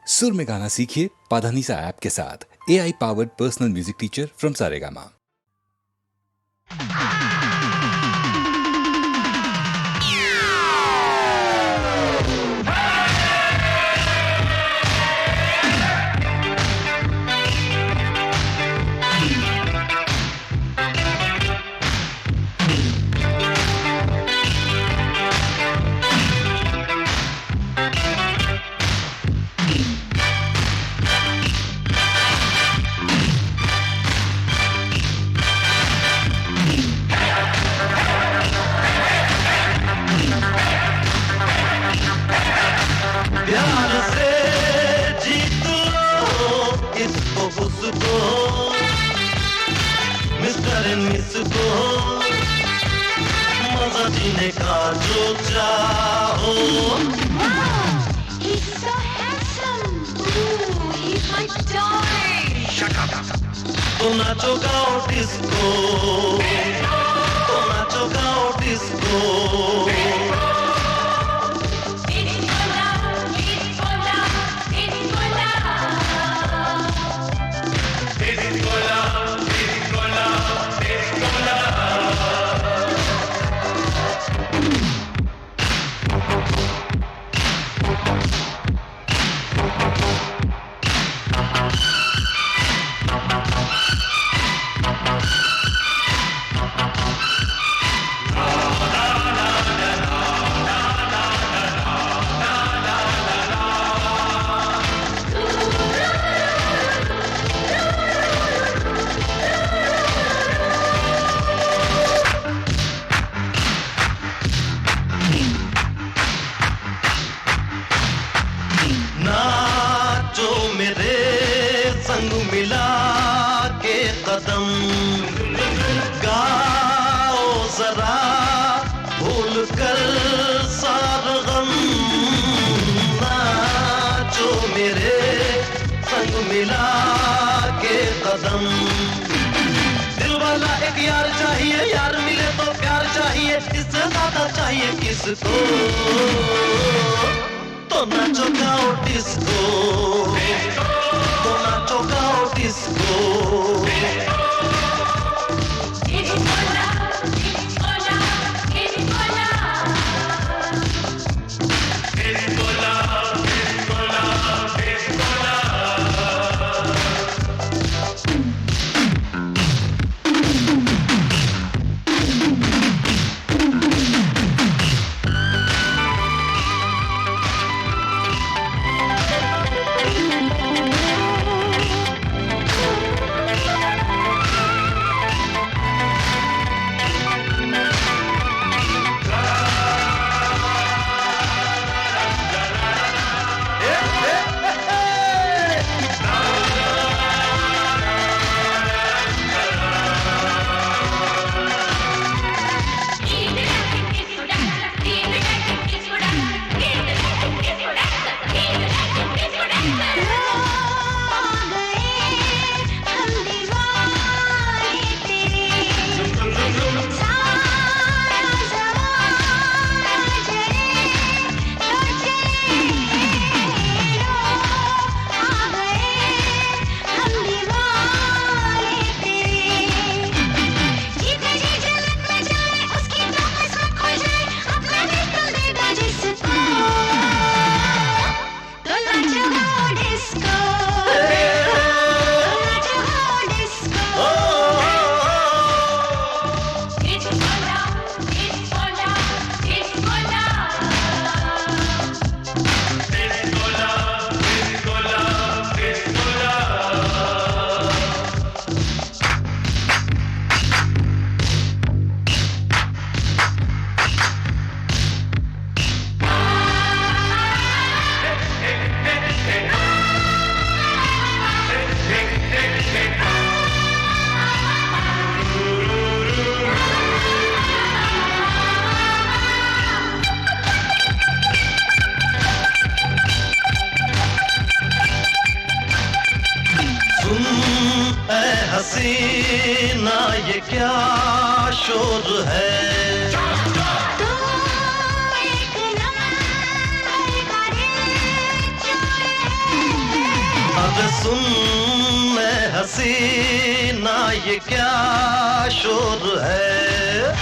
सुर में गाना सीखिए पाधानीसा ऐप के साथ। AI powered personal music teacher from Saregama. प्यार से जीत लो इसको उसको, मिस्टर एंड मिस को, मजा जीने का जो चाहो। He's so handsome. Ooh, he's my darling. Shut up. तो नाचो गाओ डिस्को, तो नाचो गाओ डिस्को। नाचो मेरे संग मिला के कदम, गाओ जरा भूल कर सारा गम। नाचो मेरे संग मिला के कदम। दिल वाला एक यार चाहिए, यार मिले तो प्यार चाहिए, इससे ज्यादा चाहिए किसको। तो नाचो गाओ डिस्को, तो नाचो गाओ डिस्को। हसीना ये क्या शोर है। तू एक नंबर का दिल चोर है। वे सुन मैं हसीना ये क्या शोर है।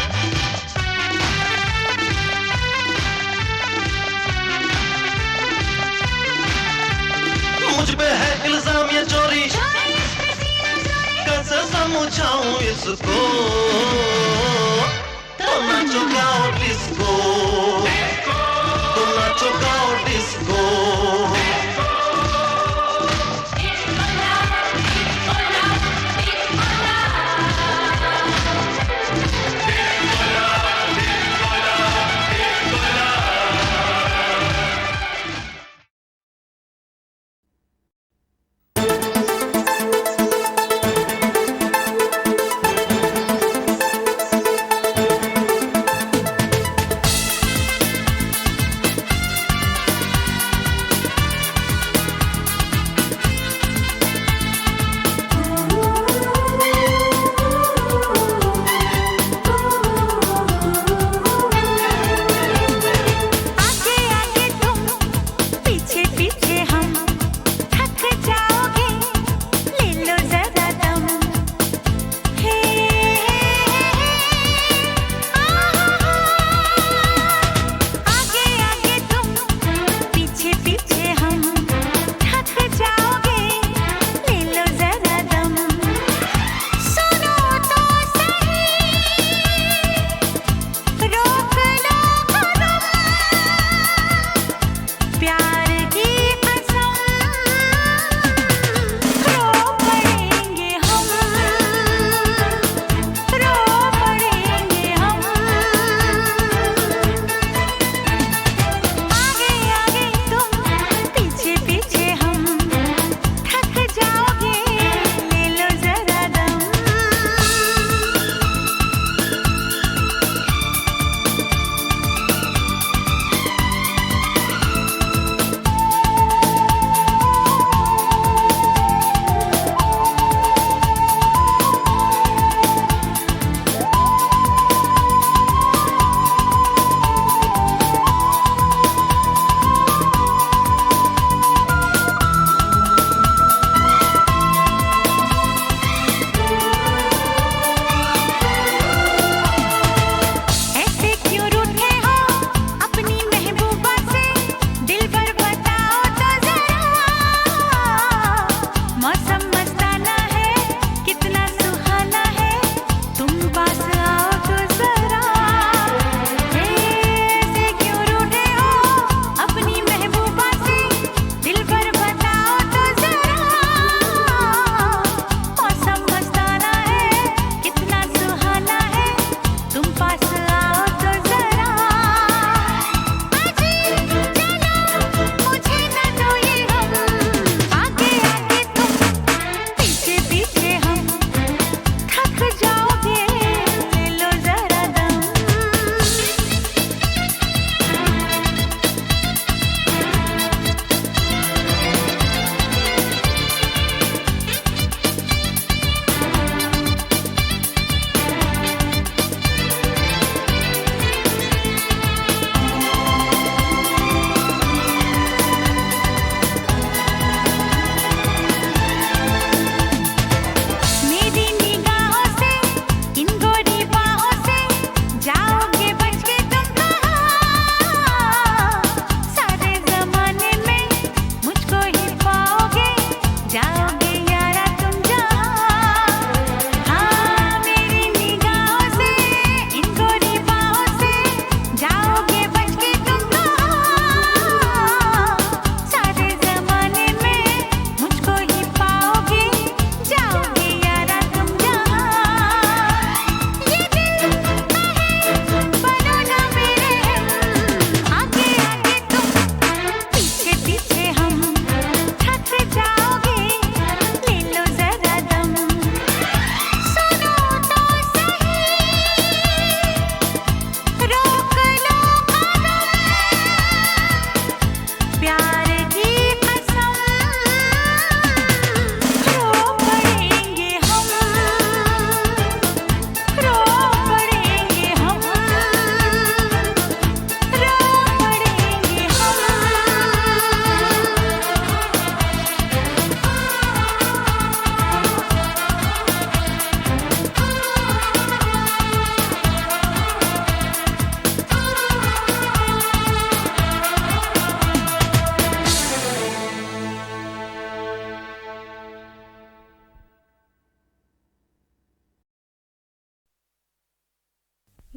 मुझ पे है इल्जाम ये चोरी, कैसे समझाऊं इसको। तो नाचो गाओ डिस्को, तो नाचो गाओ disco.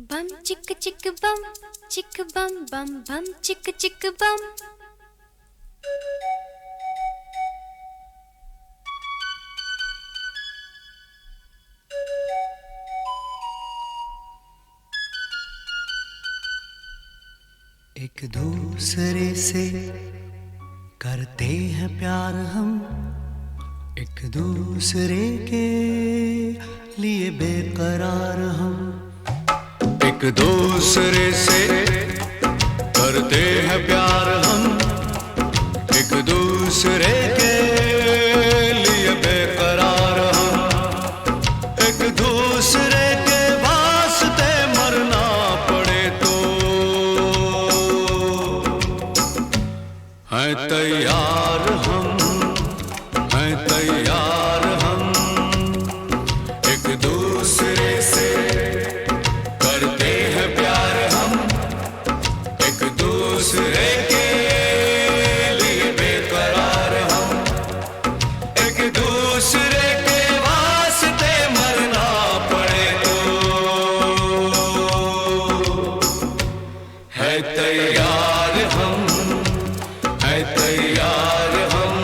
bum chick bum bum bum chick bum. एक दूसरे से करते हैं प्यार हम, एक दूसरे के लिए बेकरार हम। एक दूसरे से करते हैं प्यार हम, एक दूसरे के लिए बेकरार हम। एक दूसरे के वास्ते मरना पड़े तो हैं तैयार हम, हैं तैयार हम। एक दूसरे से करते हैं प्यार हम, एक दूसरे के लिए बेकरार हम। एक दूसरे के वास्ते मरना पड़े तो है तैयार हम, है तैयार हम।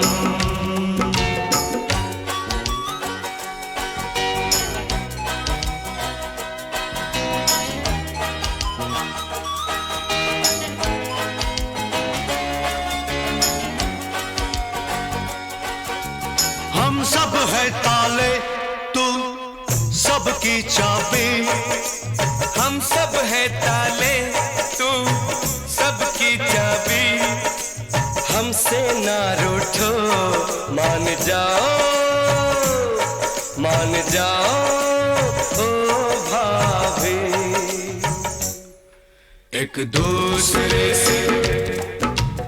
हम सब है ताले, तू सबकी चाबी। हम सब है ताले, तू सबकी चाबी। हमसे ना रूठो, मान जाओ, मान जाओ ओ भाभी। एक दूसरे से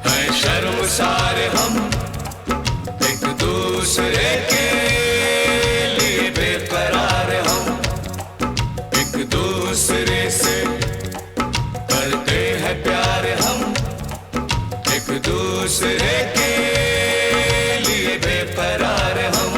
है शर्मसार हम, एक दूसरे के लिए बेकरार हम। एक दूसरे से करते हैं प्यार हम, एक दूसरे के लिए बेकरार हम।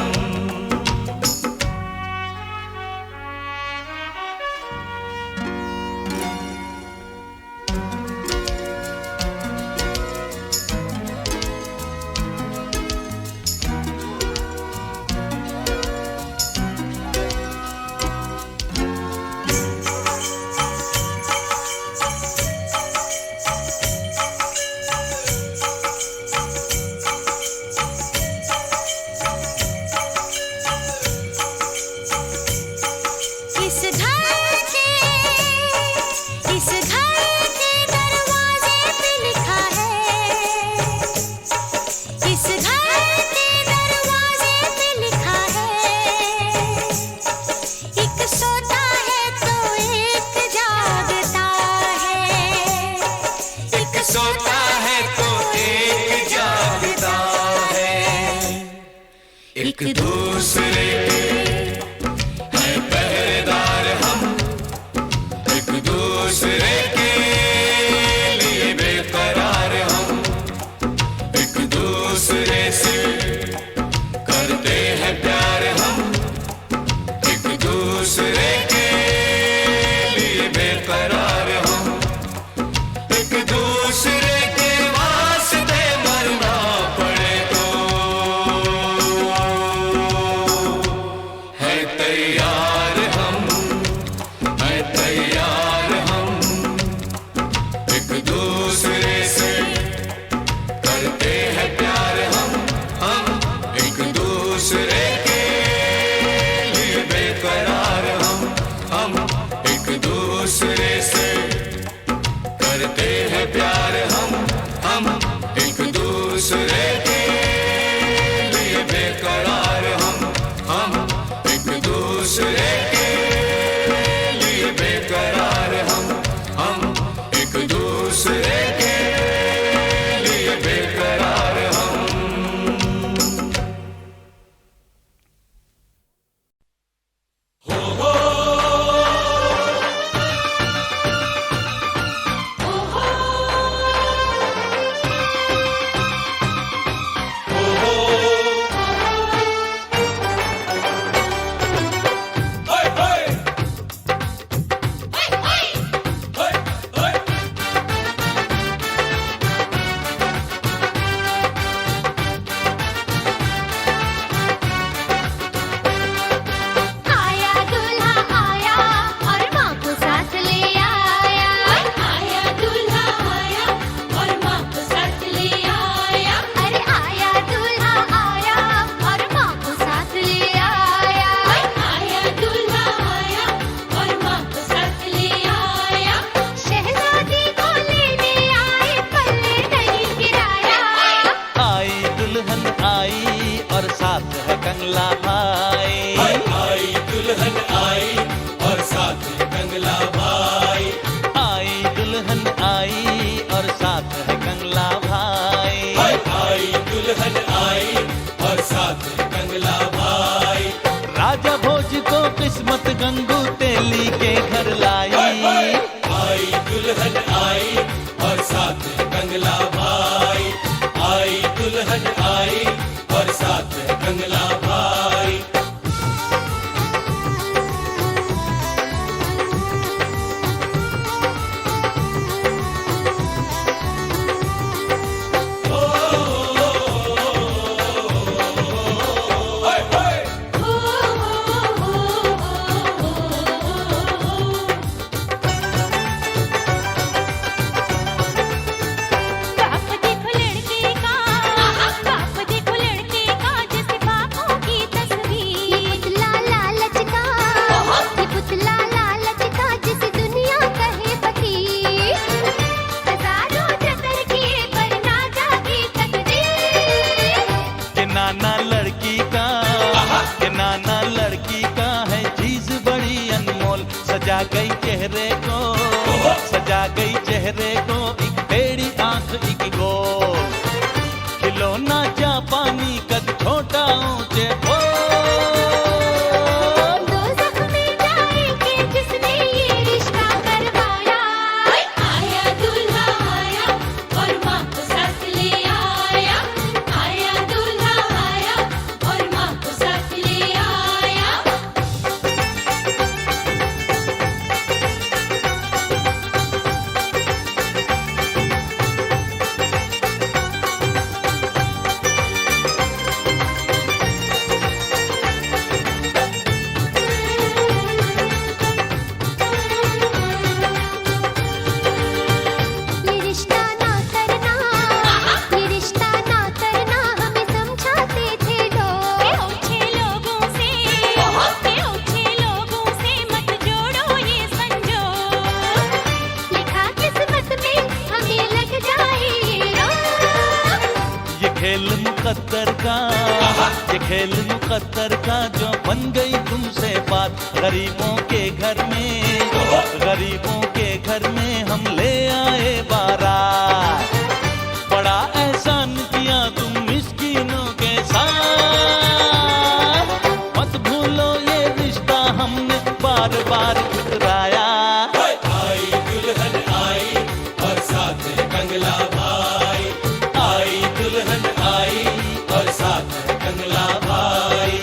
इस घर के दरवाजे पे लिखा है, इस घर के दरवाजे पे लिखा है। एक सोता है तो एक जागता है, एक सोता है तो एक जागता है। एक दूसरे के हैं पहरेदार हम, एक दूसरे के लिए बेकरार हम। एक दूसरे से करते हैं प्यार हम, एक दूसरे के लिए बेकरार हम। एक दूसरे के वास्ते मरना पड़े तो है तैयार हम, है तैयार हम। एक दूसरे से करते हैं प्यार हम एक दूसरे के लिए बेकरार हम एक दूसरे से करते हैं प्यार हम एक दूसरे के लिए बेकरार हम एक दूसरे के लिए बेकरार हम एक दूसरे के लिए बेकरार हम। कंगला भाई। आई दुल्हन आई और साथ है कंगला भाई। आई दुल्हन आई और साथ है कंगला भाई। आई दुल्हन आई और साथ है कंगला भाई। राजा भोज को किस्मत गंगू तेली के घर लाई। आई दुल्हन आई और साथ है कंगला भाई। आई दुल्हन आई और साथ है कंगला भाई। बाप देखो लड़के का, बाप देखो लड़के का, जैसे बापों की तस्वीर। ये पुतला लालच का, ये पुतला लालच का, जिसे दुनिया कहे फकीर। हजारों जतर किए पर ना जागी तकदीर। के नाना लड़की का, के नाना लड़की का है चीज बड़ी अनमोल। सजा गई चेहरे को, सजा गई चेहरे को, एक टेढ़ी आंख एक गोल। खिलौना जापानी कद छोटा ऊंचे बोल। दो जख्मे जाएंगे जिसने ये रिश्ता करवाया। आया दूल्हा आया और माँ को साथ ले आया। आया दूल्हा आया और माँ को साथ ले आया। ये रिश्ता ना करना, ये रिश्ता ना करना, हमें समझाते थे लोग। ओछे लोगों से, ओछे लोगों से मत जोड़ो ये संजोग। लिखा किस्मत में हमें लग जाए ये रोग। ये खेल मुकद्दर का, ये खेल मुकद्दर का, जो बन गई तुमसे बात। गरीबों के घर में, गरीबों के घर में हम ले आए बारात। बड़ा एहसान किया तुम मिस्कीनों के साथ। मत भूलो ये रिश्ता हमने बार बार ठुकराया। आई दुल्हन आई और साथ है कंगला भाई। आई दुल्हन आई और साथ है कंगला भाई।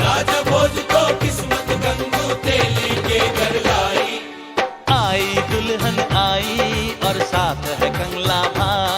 राजा भोज को किस्मत गंगू तेली के घर लाई। आई दुल्हन आई और साथ है कंगला भाई।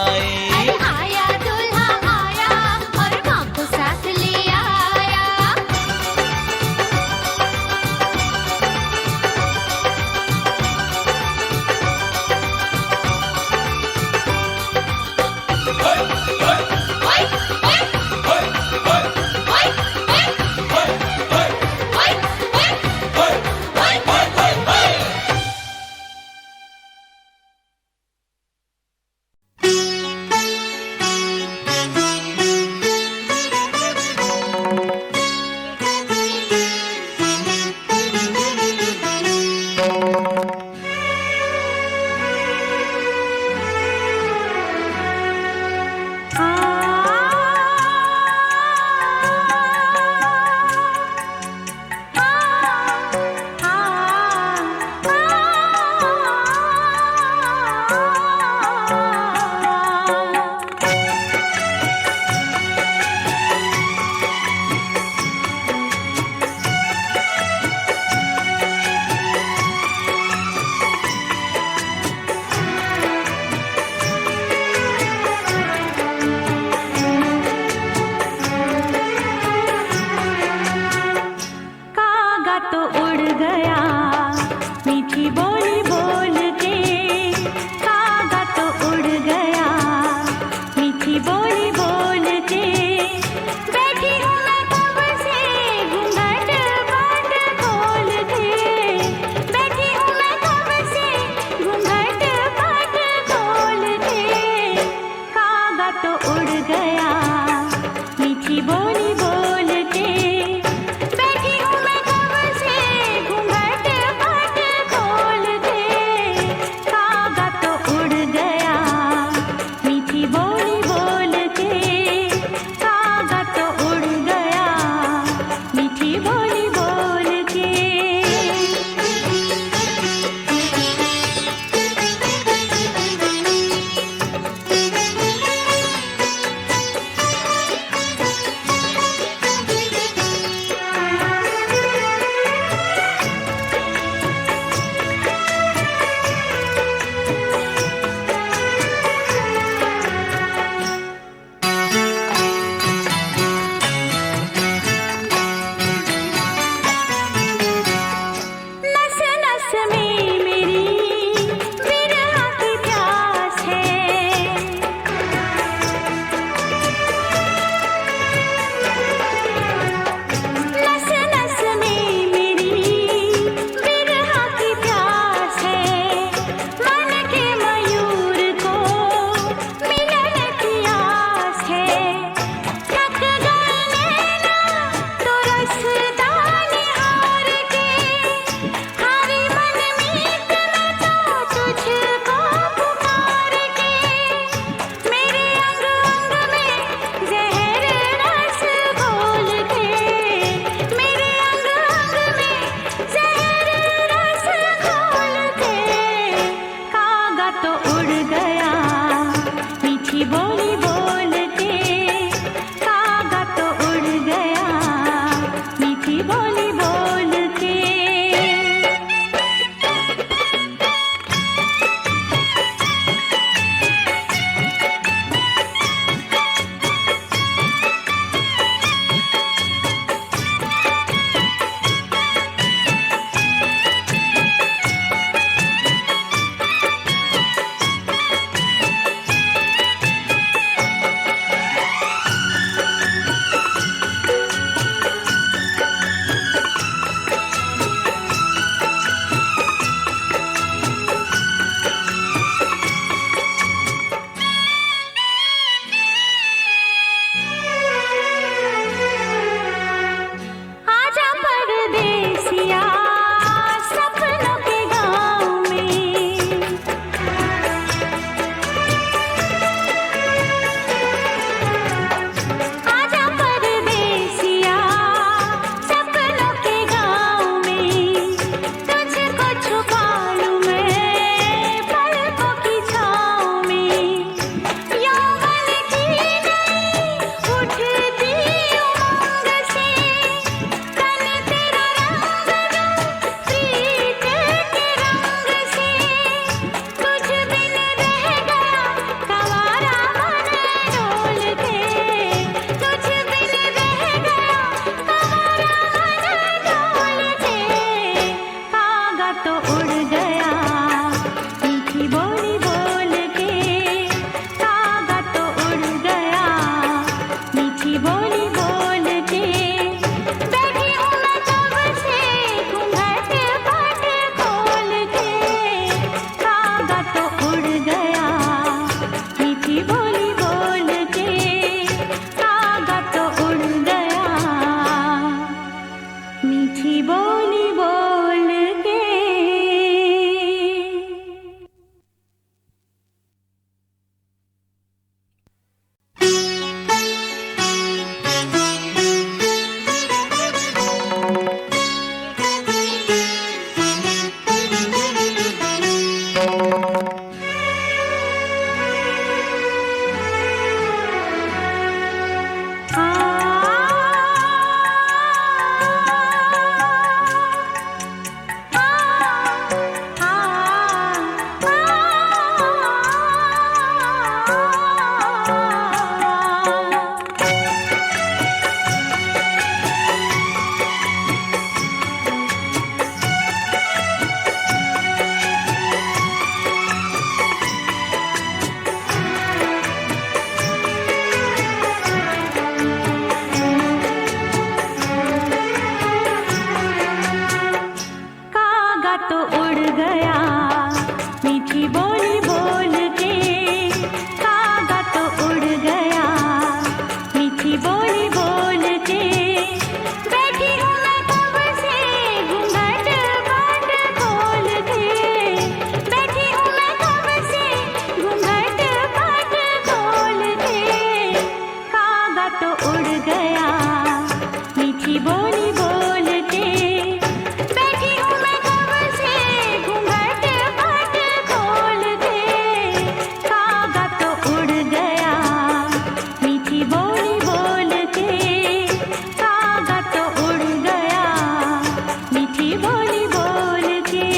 गया मीठी बोली बोल के। बैठी हूँ मैं कब से घूंघट पट खोल के, कागा तो उड़ गया मीठी बोली बोल के, कागा तो उड़ गया मीठी बोली बोल के।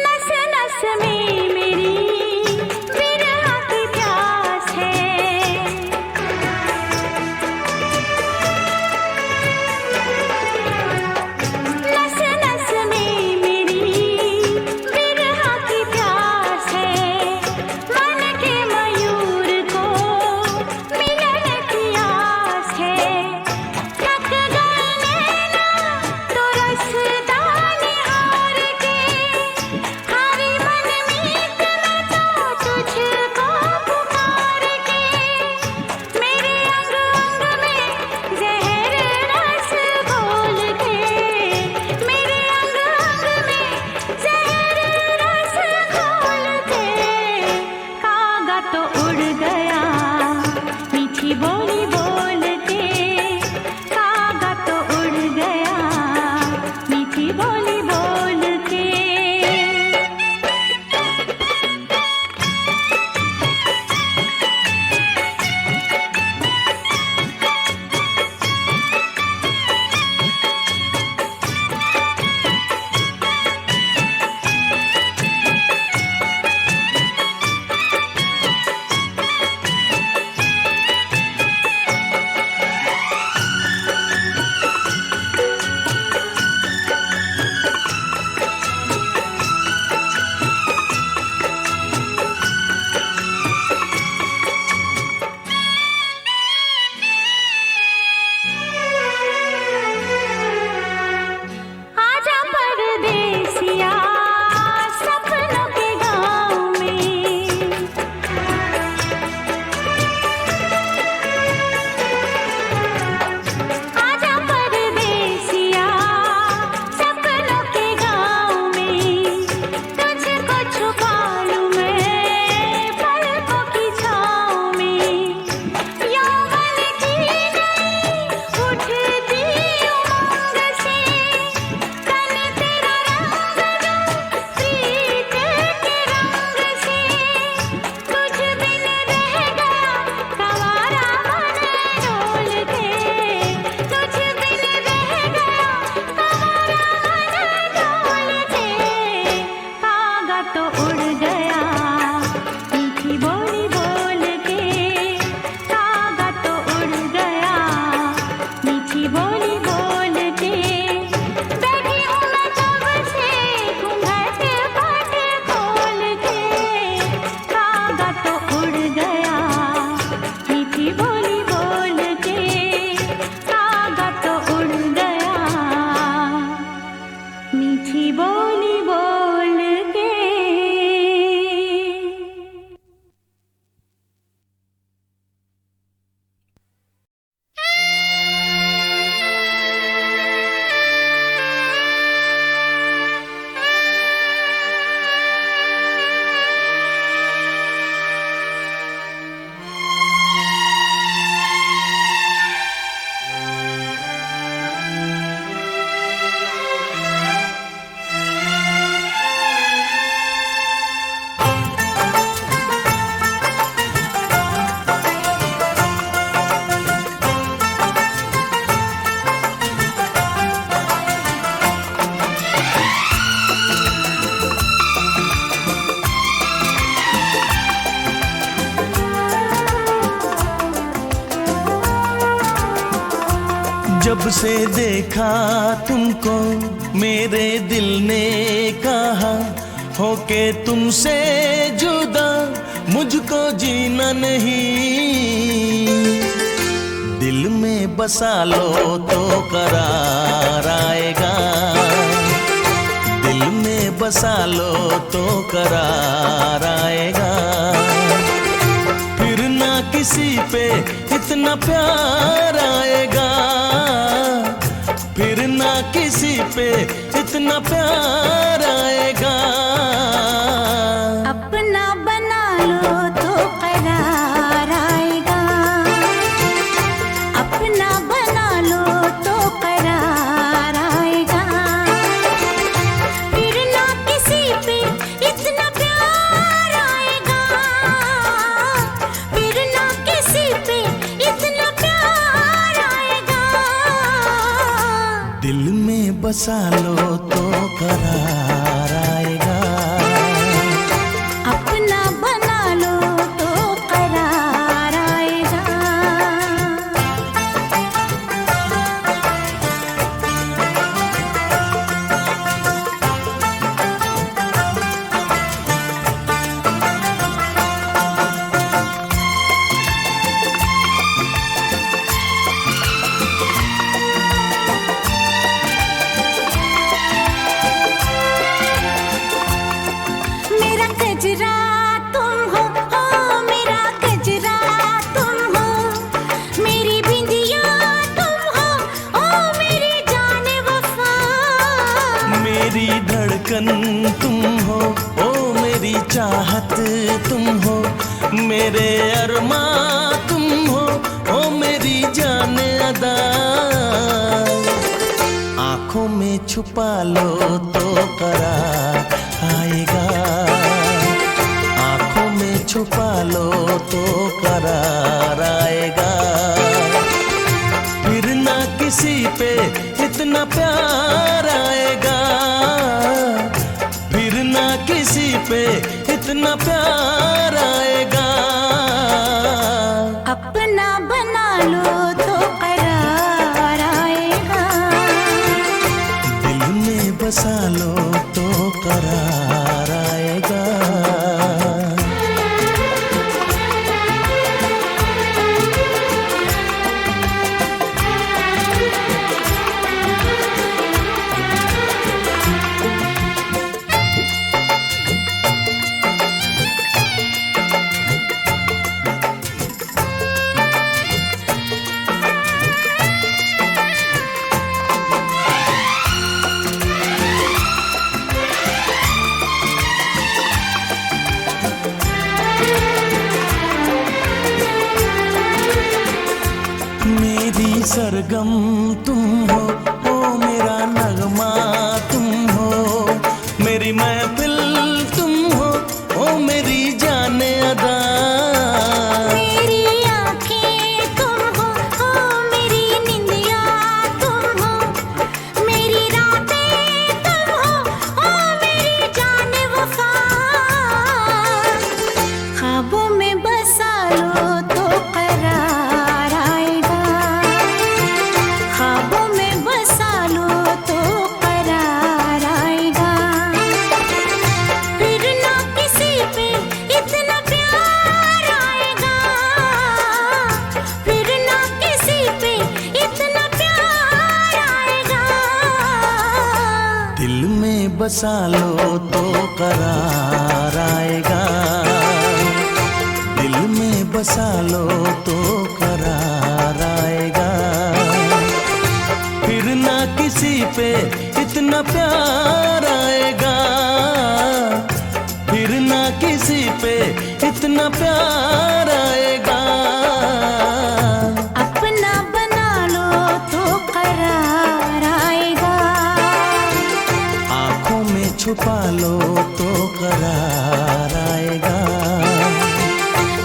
नस नस में मेरी बिरहा की प्यास है, नस नस में मेरी बिरहा की प्यास है। मन के मयूर को मिलन की आस है, थक गए नैना तो रसदा निहार के, हारी मन मीत मैं तो तुझको पुकार के। मेरे अंग अंग में जहर रस घोल के, मेरे अंग अंग में जहर रस घोल के, कागा तो उड़ गया मीठी बोली बोल के, कागा तो उड़ गया मीठी बोली बोल के। आजा परदेसिया सपनों के गाँव में, आजा परदेसिया सपनों के गाँव में, तुझको छुपा लूँ मैं पलकों की छाँव में। यौवन की नई उठती उमंग से, तन तेरा रंग दूं प्रीत के रंग से, तुझ बिन रह गया कंवारा मन डोल के, तुझ बिन रह गया कंवारा मन डोल के, कागा तो उड़ गया मीठी बोली बोल के, कागा तो उड़ गया मीठी बोली बोल के। बैठी हूँ मैं कब से घूंघट पट खोल के, कागा तो उड़ गया मीठी बोली बोल के, कागा तो उड़ गया मीठी बोली बोल के। जब से देखा तुमको मेरे दिल ने कहा होके तुमसे जुदा मुझको जीना नहीं। दिल दिल में बसा लो तो करार आएगा, दिल में बसा लो तो करार आएगा। फिर ना किसी पे इतना प्यार आएगा, फिर ना किसी पे इतना प्यार आएगा। अपना बना लो तो करार आएगा, अपना बना लो तो करार आएगा। फिर ना किसी पे इतना प्यार आएगा, फिर ना किसी पे इतना प्यार आएगा। दिल में बसा लो तो करार आएगा, अपना बना लो तो करार आएगा। मेरा गजरा तुम हो, ओ मेरा गजरा तुम हो, मेरी बिंदिया तुम हो, ओ मेरी जाने वफा। मेरी धड़कन तुम हो, ओ मेरी चाहत तुम हो, मेरे अरमां तुम हो, ओ मेरी जान अदा। आंखों में छुपा लो तो करार आएगा, आंखों में छुपा लो तो करार आएगा। फिर ना किसी पे इतना प्यार आएगा, फिर ना किसी पे इतना प्यार आएगा। अपना बना लो तो करार आएगा, दिल में बसा लो तो करार आएगा। मेरी सरगम तुम हो, ओ मेरा नगमा तुम हो, मेरी महफिल तुम हो, ओ मेरी जाने अदा। मेरी आँखें तुम हो, ओ मेरी निंदिया तुम हो, मेरी रातें तुम हो, ओ मेरी जाने वफा। ख्वाबों में बसा लो तो करार आएगा, ख्वाबों में बसा लो तो करार आएगा। फिर ना किसी पे इतना प्यार आएगा, फिर ना किसी पे इतना प्यार आएगा। दिल में बसा लो तो करार आएगा, दिल में बसा लो तो करार आएगा। फिर ना किसी पे इतना प्यार आएगा, फिर ना किसी पे इतना प्यार आएगा। अपना बना लो तो करार आएगा, आंखों में छुपा लो तो करार आएगा।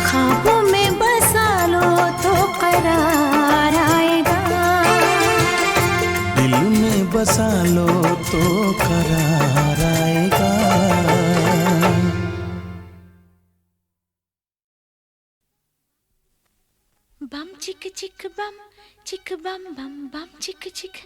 ख्वाबों में बसा लो तो करार आएगा, दिल में बसा लो तो करार आएगा। बम चिक चिक बम बम बम चिक चिक।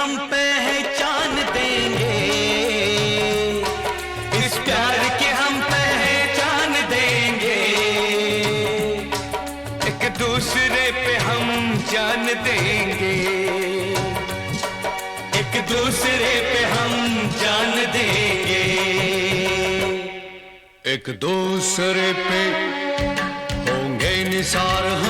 हम पहचान देंगे, इस प्यार की हम पहचान देंगे, एक दूसरे पे हम जान देंगे, एक दूसरे पे हम जान देंगे, एक दूसरे पे होंगे निसार हम।